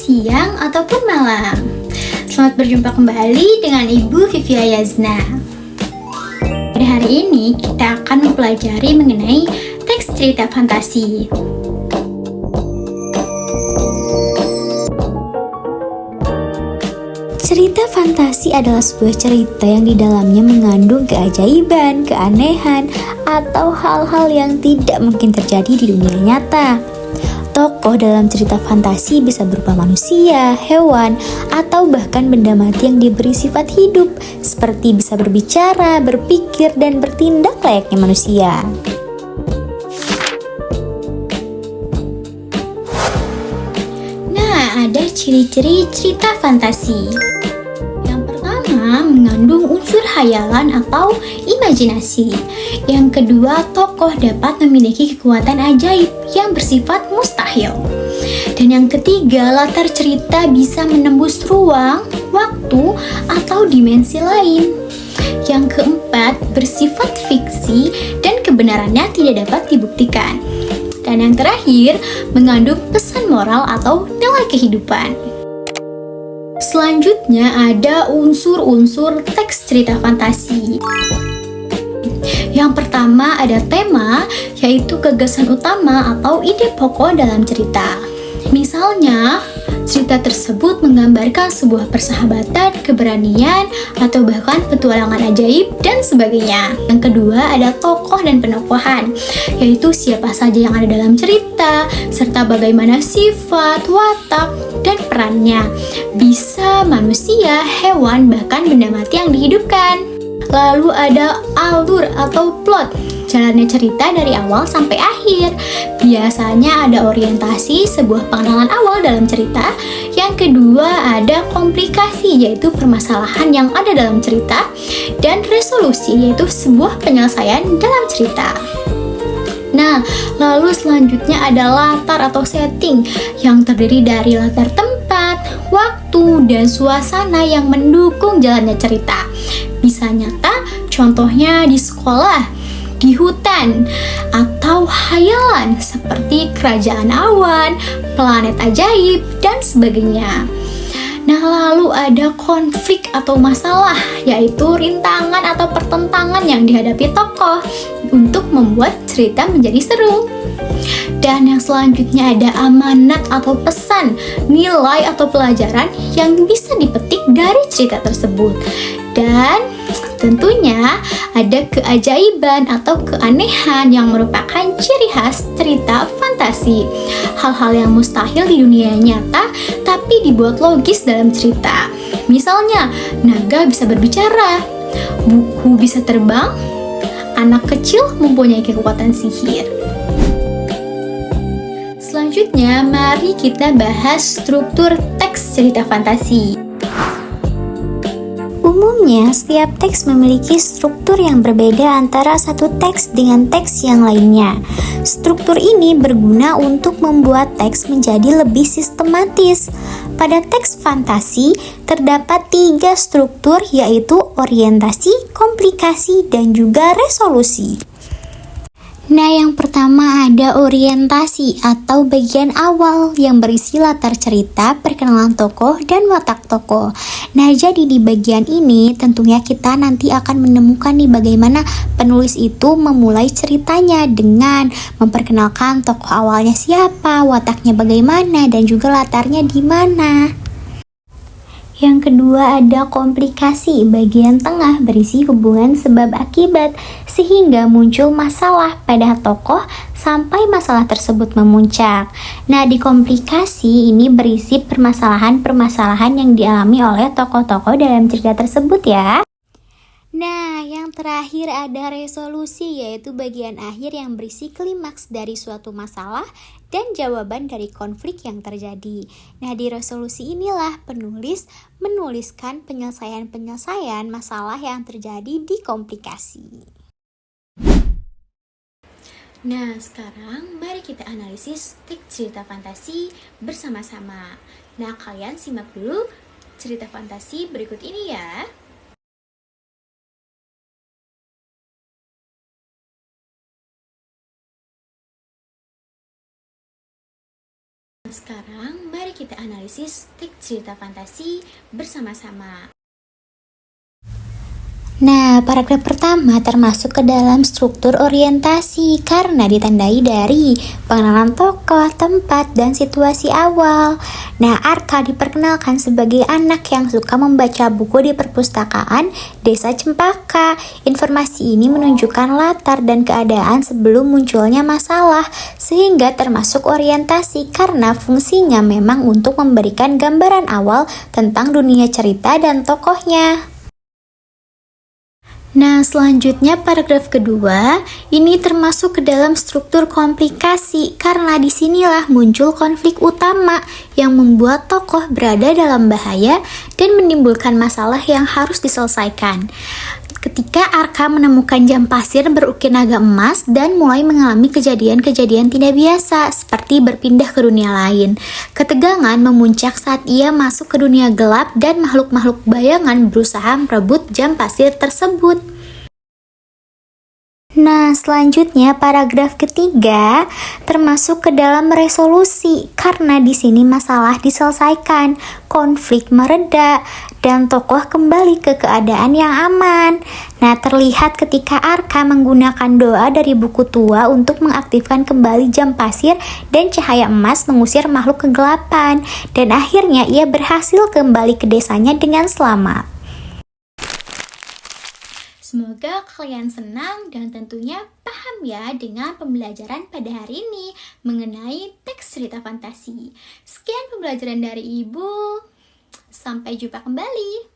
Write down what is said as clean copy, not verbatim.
siang, ataupun malam. Selamat berjumpa kembali dengan Ibu Vivia Yazna. Pada hari ini kita akan mempelajari mengenai teks cerita fantasi. Cerita fantasi adalah sebuah cerita yang di dalamnya mengandung keajaiban, keanehan, atau hal-hal yang tidak mungkin terjadi di dunia nyata. Tokoh dalam cerita fantasi bisa berupa manusia, hewan, atau bahkan benda mati yang diberi sifat hidup, seperti bisa berbicara, berpikir, dan bertindak layaknya manusia. Nah, ada ciri-ciri cerita fantasi. Mengandung unsur hayalan atau imajinasi. Yang kedua, tokoh dapat memiliki kekuatan ajaib yang bersifat mustahil. Dan yang ketiga, latar cerita bisa menembus ruang, waktu, atau dimensi lain. Yang keempat, bersifat fiksi dan kebenarannya tidak dapat dibuktikan. Dan yang terakhir, mengandung pesan moral atau nilai kehidupan. Selanjutnya ada unsur-unsur teks cerita fantasi. Yang pertama ada tema, yaitu gagasan utama atau ide pokok dalam cerita. Misalnya, cerita tersebut menggambarkan sebuah persahabatan, keberanian, atau bahkan petualangan ajaib, dan sebagainya. Yang kedua ada tokoh dan penokohan, yaitu siapa saja yang ada dalam cerita, serta bagaimana sifat, watak, dan perannya. Bisa manusia, hewan, bahkan benda mati yang dihidupkan. Lalu ada alur atau plot, jalannya cerita dari awal sampai akhir. Biasanya ada orientasi, sebuah pengenalan awal dalam cerita. Yang kedua ada komplikasi, yaitu permasalahan yang ada dalam cerita. Dan resolusi, yaitu sebuah penyelesaian dalam cerita. Nah, lalu selanjutnya ada latar atau setting, yang terdiri dari latar tempat, waktu, dan suasana yang mendukung jalannya cerita. Bisa nyata, contohnya di sekolah, di hutan, atau hayalan seperti kerajaan awan, planet ajaib, dan sebagainya. Nah, lalu ada konflik atau masalah, yaitu rintangan atau pertentangan yang dihadapi tokoh untuk membuat cerita menjadi seru. Dan yang selanjutnya ada amanat atau pesan, nilai atau pelajaran yang bisa dipetik dari cerita tersebut. Dan tentunya ada keajaiban atau keanehan yang merupakan ciri khas cerita fantasi. Hal-hal yang mustahil di dunia nyata tapi dibuat logis dalam cerita. Misalnya, naga bisa berbicara, buku bisa terbang, anak kecil mempunyai kekuatan sihir. Selanjutnya, mari kita bahas struktur teks cerita fantasi. Umumnya, setiap teks memiliki struktur yang berbeda antara satu teks dengan teks yang lainnya. Struktur ini berguna untuk membuat teks menjadi lebih sistematis. Pada teks fantasi, terdapat 3 struktur, yaitu orientasi, komplikasi, dan juga resolusi. Nah, yang pertama ada orientasi atau bagian awal yang berisi latar cerita, perkenalan tokoh, dan watak tokoh. Nah, jadi di bagian ini tentunya kita nanti akan menemukan nih bagaimana penulis itu memulai ceritanya dengan memperkenalkan tokoh awalnya siapa, wataknya bagaimana, dan juga latarnya di mana. Yang kedua ada komplikasi, bagian tengah berisi hubungan sebab akibat sehingga muncul masalah pada tokoh sampai masalah tersebut memuncak. Nah, di komplikasi ini berisi permasalahan-permasalahan yang dialami oleh tokoh-tokoh dalam cerita tersebut ya. Nah, yang terakhir ada resolusi, yaitu bagian akhir yang berisi klimaks dari suatu masalah dan jawaban dari konflik yang terjadi. Nah, di resolusi inilah penulis menuliskan penyelesaian-penyelesaian masalah yang terjadi di komplikasi. Nah, sekarang mari kita analisis teks cerita fantasi bersama-sama. Nah, kalian simak dulu cerita fantasi berikut ini ya. Sekarang mari kita analisis teks cerita fantasi bersama-sama. Nah, paragraf pertama termasuk ke dalam struktur orientasi karena ditandai dari pengenalan tokoh, tempat, dan situasi awal. Nah, Arka diperkenalkan sebagai anak yang suka membaca buku di perpustakaan Desa Cempaka. Informasi ini menunjukkan latar dan keadaan sebelum munculnya masalah, sehingga termasuk orientasi karena fungsinya memang untuk memberikan gambaran awal tentang dunia cerita dan tokohnya. Nah, selanjutnya paragraf kedua, ini termasuk ke dalam struktur komplikasi karena disinilah muncul konflik utama yang membuat tokoh berada dalam bahaya dan menimbulkan masalah yang harus diselesaikan. Ketika Arka menemukan jam pasir berukir naga emas dan mulai mengalami kejadian-kejadian tidak biasa seperti berpindah ke dunia lain. Ketegangan memuncak saat ia masuk ke dunia gelap dan makhluk-makhluk bayangan berusaha merebut jam pasir tersebut. Nah, selanjutnya paragraf ketiga termasuk ke dalam resolusi karena di sini masalah diselesaikan, konflik mereda, dan tokoh kembali ke keadaan yang aman. Nah, terlihat ketika Arka menggunakan doa dari buku tua untuk mengaktifkan kembali jam pasir dan cahaya emas mengusir makhluk kegelapan, dan akhirnya ia berhasil kembali ke desanya dengan selamat. Semoga kalian senang dan tentunya paham ya dengan pembelajaran pada hari ini mengenai teks cerita fantasi. Sekian pembelajaran dari Ibu. Sampai jumpa kembali.